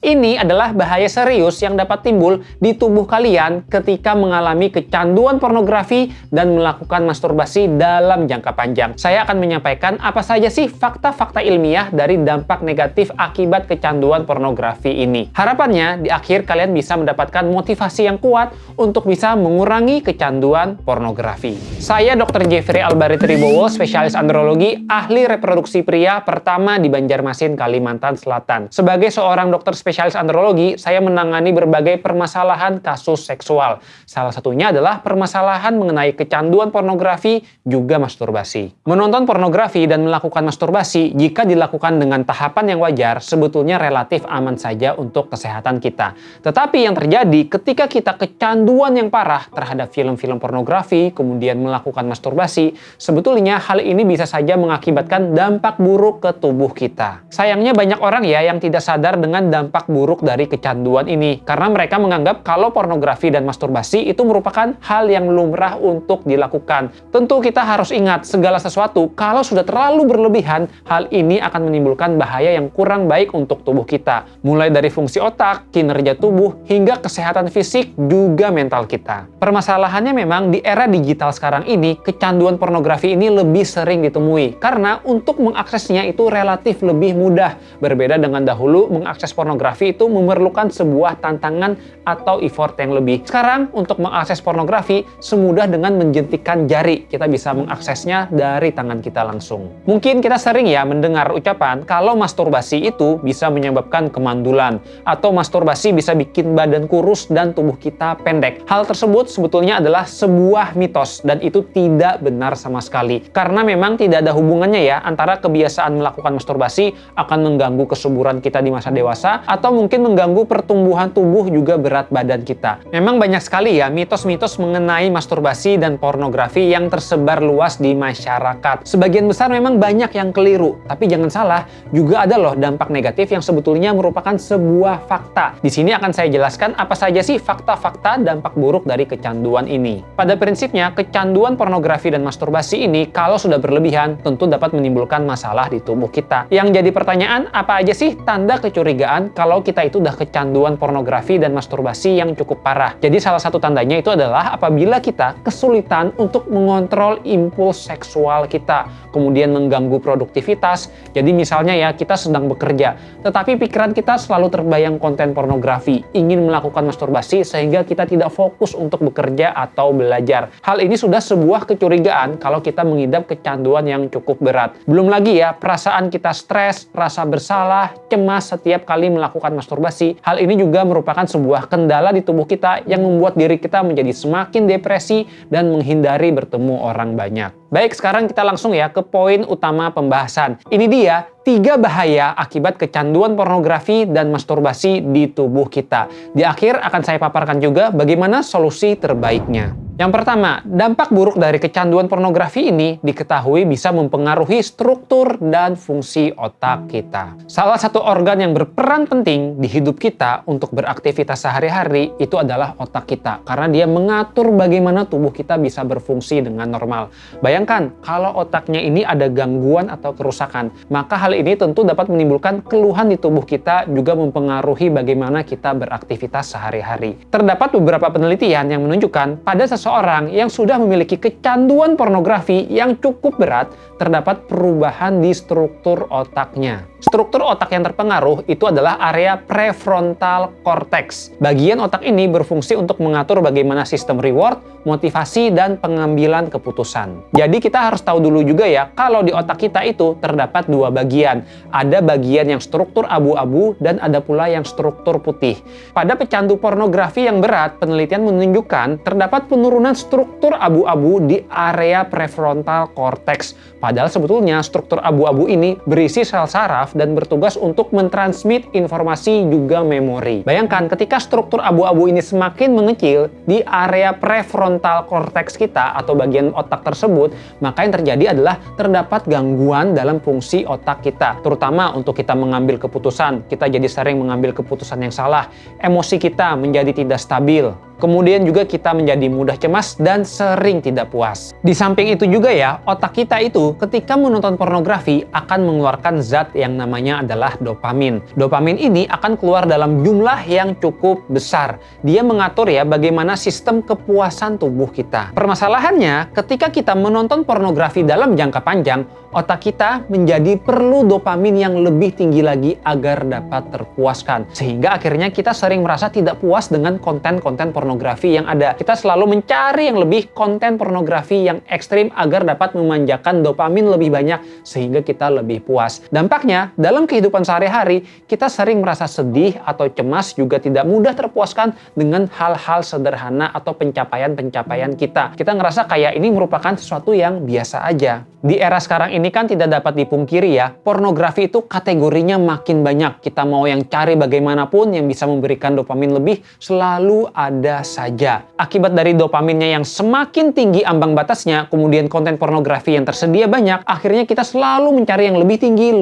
Ini adalah bahaya serius yang dapat timbul di tubuh kalian ketika mengalami kecanduan pornografi dan melakukan masturbasi dalam jangka panjang. Saya akan menyampaikan apa saja sih fakta-fakta ilmiah dari dampak negatif akibat kecanduan pornografi ini. Harapannya, di akhir kalian bisa mendapatkan motivasi yang kuat untuk bisa mengurangi kecanduan pornografi. Saya Dr. Jeffrey Albarit Ribowo, spesialis andrologi, ahli reproduksi pria pertama di Banjarmasin, Kalimantan Selatan. Sebagai seorang dokter spesialis andrologi, saya menangani berbagai permasalahan kasus seksual. Salah satunya adalah permasalahan mengenai kecanduan pornografi juga masturbasi. Menonton pornografi dan melakukan masturbasi jika dilakukan dengan tahapan yang wajar sebetulnya relatif aman saja untuk kesehatan kita. Tetapi yang terjadi ketika kita kecanduan yang parah terhadap film-film pornografi, kemudian melakukan masturbasi, sebetulnya hal ini bisa saja mengakibatkan dampak buruk ke tubuh kita. Sayangnya banyak orang ya yang tidak sadar dengan dampak buruk dari kecanduan ini karena mereka menganggap kalau pornografi dan masturbasi itu merupakan hal yang lumrah untuk dilakukan. Tentu kita harus ingat segala sesuatu kalau sudah terlalu berlebihan, hal ini akan menimbulkan bahaya yang kurang baik untuk tubuh kita. Mulai dari fungsi otak, kinerja tubuh, hingga kesehatan fisik juga mental kita. Permasalahannya memang di era digital sekarang ini, kecanduan pornografi ini lebih sering ditemui karena untuk mengaksesnya itu relatif lebih mudah. Berbeda dengan dahulu, mengakses pornografi itu memerlukan sebuah tantangan atau effort yang lebih. Sekarang untuk mengakses pornografi semudah dengan menjentikan jari. Kita bisa mengaksesnya dari tangan kita langsung. Mungkin kita sering ya mendengar ucapan kalau masturbasi itu bisa menyebabkan kemandulan atau masturbasi bisa bikin badan kurus dan tubuh kita pendek. Hal tersebut sebetulnya adalah sebuah mitos dan itu tidak benar sama sekali. Karena memang tidak ada hubungannya ya antara kebiasaan melakukan masturbasi akan mengganggu kesuburan kita di masa dewasa atau mungkin mengganggu pertumbuhan tubuh juga berat badan kita. Memang banyak sekali ya mitos-mitos mengenai masturbasi dan pornografi yang tersebar luas di masyarakat. Sebagian besar memang banyak yang keliru, tapi jangan salah, juga ada loh dampak negatif yang sebetulnya merupakan sebuah fakta. Di sini akan saya jelaskan apa saja sih fakta-fakta dampak buruk dari kecanduan ini. Pada prinsipnya, kecanduan pornografi dan masturbasi ini kalau sudah berlebihan tentu dapat menimbulkan masalah di tubuh kita. Yang jadi pertanyaan, apa aja sih tanda kecurigaan kalau kita itu udah kecanduan pornografi dan masturbasi yang cukup parah? Jadi salah satu tandanya itu adalah apabila kita kesulitan untuk mengontrol impuls seksual kita, kemudian mengganggu produktivitas. Jadi misalnya ya kita sedang bekerja, tetapi pikiran kita selalu terbayang konten pornografi, ingin melakukan masturbasi sehingga kita tidak fokus untuk bekerja atau belajar. Hal ini sudah sebuah kecurigaan kalau kita mengidap kecanduan yang cukup berat. Belum lagi ya perasaan kita stres, rasa bersalah, cemas setiap kali melakukan masturbasi. Hal ini juga merupakan sebuah kendala di tubuh kita yang membuat diri kita menjadi semakin depresi dan menghindari bertemu orang banyak. Baik, sekarang kita langsung ya ke poin utama pembahasan. Ini dia 3 bahaya akibat kecanduan pornografi dan masturbasi di tubuh kita. Di akhir akan saya paparkan juga bagaimana solusi terbaiknya. Yang pertama, dampak buruk dari kecanduan pornografi ini diketahui bisa mempengaruhi struktur dan fungsi otak kita. Salah satu organ yang berperan penting di hidup kita untuk beraktivitas sehari-hari itu adalah otak kita, karena dia mengatur bagaimana tubuh kita bisa berfungsi dengan normal. Bayangkan, kalau otaknya ini ada gangguan atau kerusakan, maka hal ini tentu dapat menimbulkan keluhan di tubuh kita, juga mempengaruhi bagaimana kita beraktivitas sehari-hari. Terdapat beberapa penelitian yang menunjukkan pada seseorang yang sudah memiliki kecanduan pornografi yang cukup berat, terdapat perubahan di struktur otaknya. Struktur otak yang terpengaruh itu adalah area prefrontal cortex. Bagian otak ini berfungsi untuk mengatur bagaimana sistem reward, motivasi, dan pengambilan keputusan. Jadi kita harus tahu dulu juga ya, kalau di otak kita itu terdapat 2 bagian. Ada bagian yang struktur abu-abu dan ada pula yang struktur putih. Pada pecandu pornografi yang berat, penelitian menunjukkan terdapat penurunan struktur abu-abu di area prefrontal cortex. Padahal sebetulnya struktur abu-abu ini berisi sel saraf dan bertugas untuk mentransmit informasi juga memori. Bayangkan ketika struktur abu-abu ini semakin mengecil di area prefrontal cortex kita atau bagian otak tersebut, maka yang terjadi adalah terdapat gangguan dalam fungsi otak kita, terutama untuk kita mengambil keputusan. Kita jadi sering mengambil keputusan yang salah, emosi kita menjadi tidak stabil, Kemudian juga kita menjadi mudah cemas dan sering tidak puas. Di samping itu juga ya, otak kita itu ketika menonton pornografi akan mengeluarkan zat yang namanya adalah dopamin. Dopamin ini akan keluar dalam jumlah yang cukup besar. Dia mengatur ya bagaimana sistem kepuasan tubuh kita. Permasalahannya, ketika kita menonton pornografi dalam jangka panjang, otak kita menjadi perlu dopamin yang lebih tinggi lagi agar dapat terpuaskan. Sehingga akhirnya kita sering merasa tidak puas dengan konten-konten pornografi yang ada. Kita selalu mencari yang lebih konten pornografi yang ekstrim agar dapat memanjakan dopamin lebih banyak sehingga kita lebih puas. Dampaknya, dalam kehidupan sehari-hari, kita sering merasa sedih atau cemas, juga tidak mudah terpuaskan dengan hal-hal sederhana atau pencapaian-pencapaian kita. Kita ngerasa kayak ini merupakan sesuatu yang biasa aja. Di era sekarang ini kan tidak dapat dipungkiri ya, pornografi itu kategorinya makin banyak. Kita mau yang cari bagaimanapun yang bisa memberikan dopamin lebih, selalu ada saja. Akibat dari dopaminnya yang semakin tinggi ambang batasnya, kemudian konten pornografi yang tersedia banyak, akhirnya kita selalu mencari yang lebih tinggi,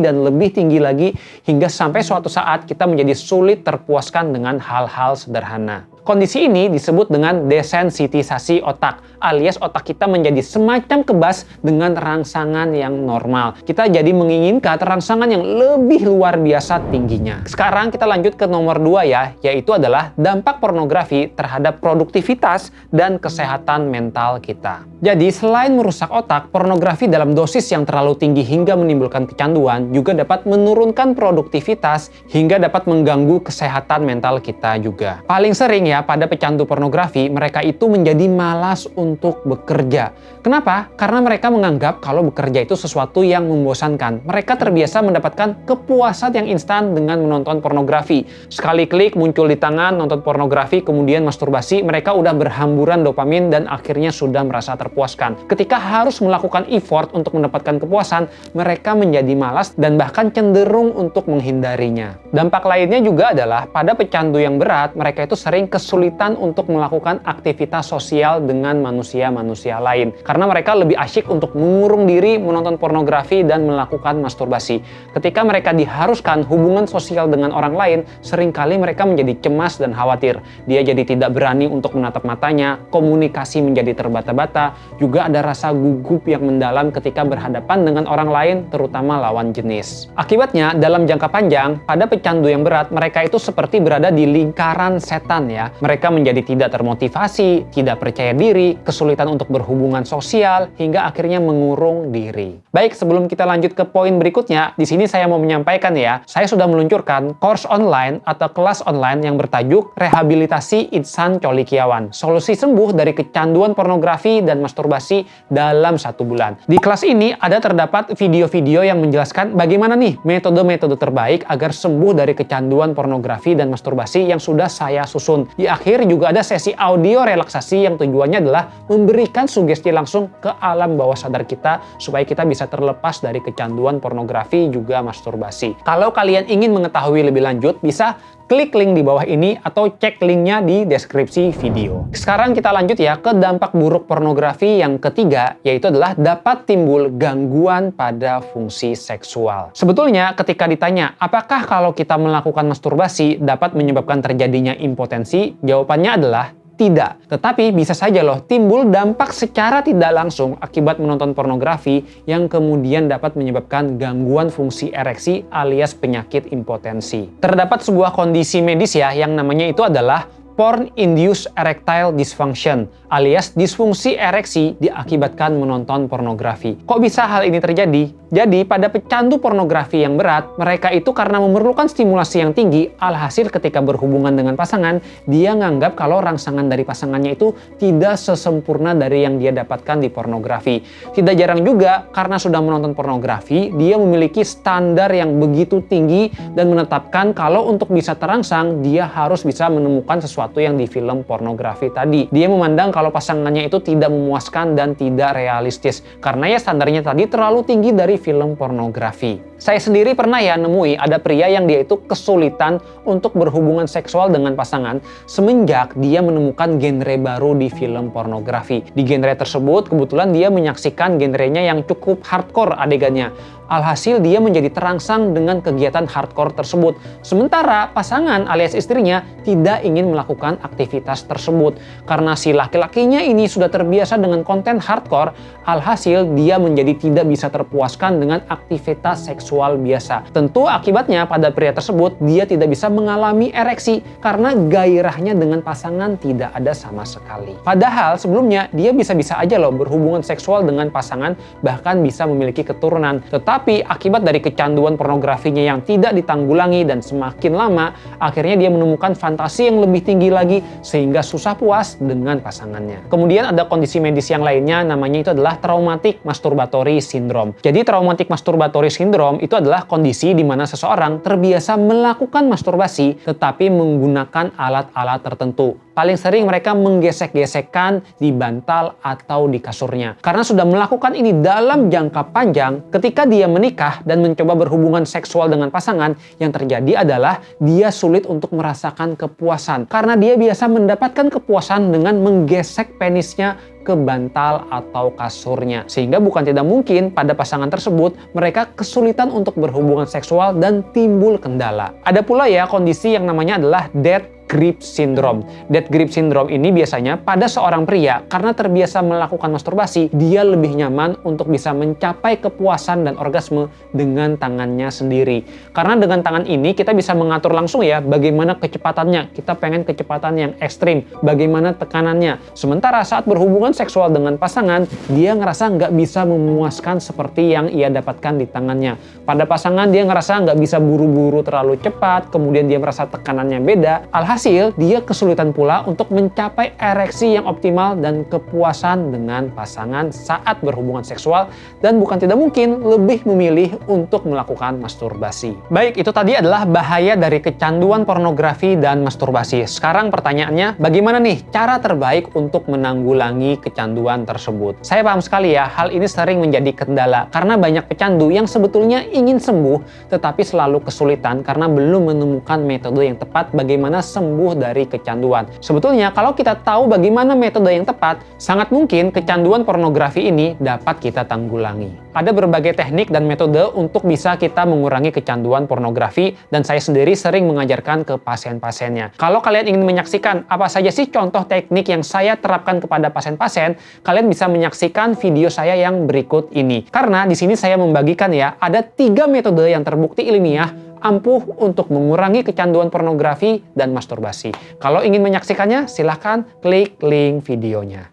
dan lebih tinggi lagi, hingga sampai suatu saat kita menjadi sulit terpuaskan dengan hal-hal sederhana. Kondisi ini disebut dengan desensitisasi otak, alias otak kita menjadi semacam kebas dengan rangsangan yang normal. Kita jadi menginginkan rangsangan yang lebih luar biasa tingginya. Sekarang kita lanjut ke nomor 2 ya, yaitu adalah dampak pornografi terhadap produktivitas dan kesehatan mental kita. Jadi selain merusak otak, pornografi dalam dosis yang terlalu tinggi hingga menimbulkan kecanduan juga dapat menurunkan produktivitas hingga dapat mengganggu kesehatan mental kita juga. Paling sering ya, pada pecandu pornografi, mereka itu menjadi malas untuk bekerja. Kenapa? Karena mereka menganggap kalau bekerja itu sesuatu yang membosankan. Mereka terbiasa mendapatkan kepuasan yang instan dengan menonton pornografi. Sekali klik muncul di tangan, nonton pornografi, kemudian masturbasi, mereka udah berhamburan dopamin dan akhirnya sudah merasa terpuaskan. Ketika harus melakukan effort untuk mendapatkan kepuasan, mereka menjadi malas dan bahkan cenderung untuk menghindarinya. Dampak lainnya juga adalah pada pecandu yang berat, mereka itu sering kesulitan untuk melakukan aktivitas sosial dengan manusia-manusia lain. Karena mereka lebih asyik untuk mengurung diri, menonton pornografi, dan melakukan masturbasi. Ketika mereka diharuskan hubungan sosial dengan orang lain, seringkali mereka menjadi cemas dan khawatir. Dia jadi tidak berani untuk menatap matanya, komunikasi menjadi terbata-bata, juga ada rasa gugup yang mendalam ketika berhadapan dengan orang lain, terutama lawan jenis. Akibatnya, dalam jangka panjang, pada pecandu yang berat, mereka itu seperti berada di lingkaran setan ya. Mereka menjadi tidak termotivasi, tidak percaya diri, kesulitan untuk berhubungan sosial, hingga akhirnya mengurung diri. Baik, sebelum kita lanjut ke poin berikutnya, di sini saya mau menyampaikan ya, saya sudah meluncurkan course online atau kelas online yang bertajuk Rehabilitasi Ihsan Colikiawan, solusi sembuh dari kecanduan pornografi dan masturbasi dalam 1 bulan. Di kelas ini ada terdapat video-video yang menjelaskan bagaimana nih metode-metode terbaik agar sembuh dari kecanduan pornografi dan masturbasi yang sudah saya susun. Di akhir juga ada sesi audio relaksasi yang tujuannya adalah memberikan sugesti langsung ke alam bawah sadar kita supaya kita bisa terlepas dari kecanduan pornografi juga masturbasi. Kalau kalian ingin mengetahui lebih lanjut, bisa klik link di bawah ini atau cek linknya di deskripsi video. Sekarang kita lanjut ya ke dampak buruk pornografi yang ketiga, yaitu adalah dapat timbul gangguan pada fungsi seksual. Sebetulnya ketika ditanya, apakah kalau kita melakukan masturbasi dapat menyebabkan terjadinya impotensi? Jawabannya adalah tidak. Tetapi bisa saja loh timbul dampak secara tidak langsung akibat menonton pornografi yang kemudian dapat menyebabkan gangguan fungsi ereksi alias penyakit impotensi. Terdapat sebuah kondisi medis ya yang namanya itu adalah porn-induced erectile dysfunction alias disfungsi ereksi diakibatkan menonton pornografi. Kok bisa hal ini terjadi? Jadi pada pecandu pornografi yang berat, mereka itu karena memerlukan stimulasi yang tinggi, alhasil ketika berhubungan dengan pasangan, dia nganggap kalau rangsangan dari pasangannya itu tidak sesempurna dari yang dia dapatkan di pornografi. Tidak jarang juga karena sudah menonton pornografi, dia memiliki standar yang begitu tinggi dan menetapkan kalau untuk bisa terangsang, dia harus bisa menemukan sesuatu yang di film pornografi tadi. Dia memandang kalau pasangannya itu tidak memuaskan dan tidak realistis karena ya standarnya tadi terlalu tinggi dari film pornografi. Saya sendiri pernah ya nemui ada pria yang dia itu kesulitan untuk berhubungan seksual dengan pasangan semenjak dia menemukan genre baru di film pornografi. Di genre tersebut kebetulan dia menyaksikan genrenya yang cukup hardcore adegannya. Alhasil dia menjadi terangsang dengan kegiatan hardcore tersebut. Sementara pasangan alias istrinya tidak ingin melakukan aktivitas tersebut. Karena si laki-lakinya ini sudah terbiasa dengan konten hardcore, alhasil dia menjadi tidak bisa terpuaskan dengan aktivitas seksual biasa. Tentu akibatnya pada pria tersebut dia tidak bisa mengalami ereksi karena gairahnya dengan pasangan tidak ada sama sekali. Padahal sebelumnya dia bisa-bisa aja loh berhubungan seksual dengan pasangan, bahkan bisa memiliki keturunan. Tetapi akibat dari kecanduan pornografinya yang tidak ditanggulangi dan semakin lama, akhirnya dia menemukan fantasi yang lebih tinggi lagi sehingga susah puas dengan pasangannya. Kemudian ada kondisi medis yang lainnya, namanya itu adalah traumatic masturbatory syndrome. Jadi traumatic masturbatory syndrome itu adalah kondisi di mana seseorang terbiasa melakukan masturbasi tetapi menggunakan alat-alat tertentu. Paling sering mereka menggesek-gesekkan di bantal atau di kasurnya. Karena sudah melakukan ini dalam jangka panjang, ketika dia menikah dan mencoba berhubungan seksual dengan pasangan, yang terjadi adalah dia sulit untuk merasakan kepuasan. Karena dia biasa mendapatkan kepuasan dengan menggesek penisnya ke bantal atau kasurnya. Sehingga bukan tidak mungkin pada pasangan tersebut mereka kesulitan untuk berhubungan seksual dan timbul kendala. Ada pula ya kondisi yang namanya adalah dead grip syndrome. Dead grip syndrome ini biasanya pada seorang pria karena terbiasa melakukan masturbasi, dia lebih nyaman untuk bisa mencapai kepuasan dan orgasme dengan tangannya sendiri. Karena dengan tangan ini kita bisa mengatur langsung ya bagaimana kecepatannya. Kita pengen kecepatan yang ekstrim, bagaimana tekanannya. Sementara saat berhubungan seksual dengan pasangan, dia ngerasa nggak bisa memuaskan seperti yang ia dapatkan di tangannya. Pada pasangan dia ngerasa nggak bisa buru-buru terlalu cepat, kemudian dia merasa tekanannya beda. Alhasil, dia kesulitan pula untuk mencapai ereksi yang optimal dan kepuasan dengan pasangan saat berhubungan seksual dan bukan tidak mungkin lebih memilih untuk melakukan masturbasi. Baik, itu tadi adalah bahaya dari kecanduan pornografi dan masturbasi. Sekarang pertanyaannya, bagaimana nih cara terbaik untuk menanggulangi kecanduan tersebut? Saya paham sekali ya, hal ini sering menjadi kendala karena banyak pecandu yang sebetulnya ingin sembuh tetapi selalu kesulitan karena belum menemukan metode yang tepat bagaimana sembuh dari kecanduan. Sebetulnya kalau kita tahu bagaimana metode yang tepat, sangat mungkin kecanduan pornografi ini dapat kita tanggulangi. Ada berbagai teknik dan metode untuk bisa kita mengurangi kecanduan pornografi dan saya sendiri sering mengajarkan ke pasien-pasiennya. Kalau kalian ingin menyaksikan apa saja sih contoh teknik yang saya terapkan kepada pasien-pasien, kalian bisa menyaksikan video saya yang berikut ini. Karena di sini saya membagikan ya, ada 3 metode yang terbukti ilmiah ampuh untuk mengurangi kecanduan pornografi dan masturbasi. Kalau ingin menyaksikannya, silahkan klik link videonya.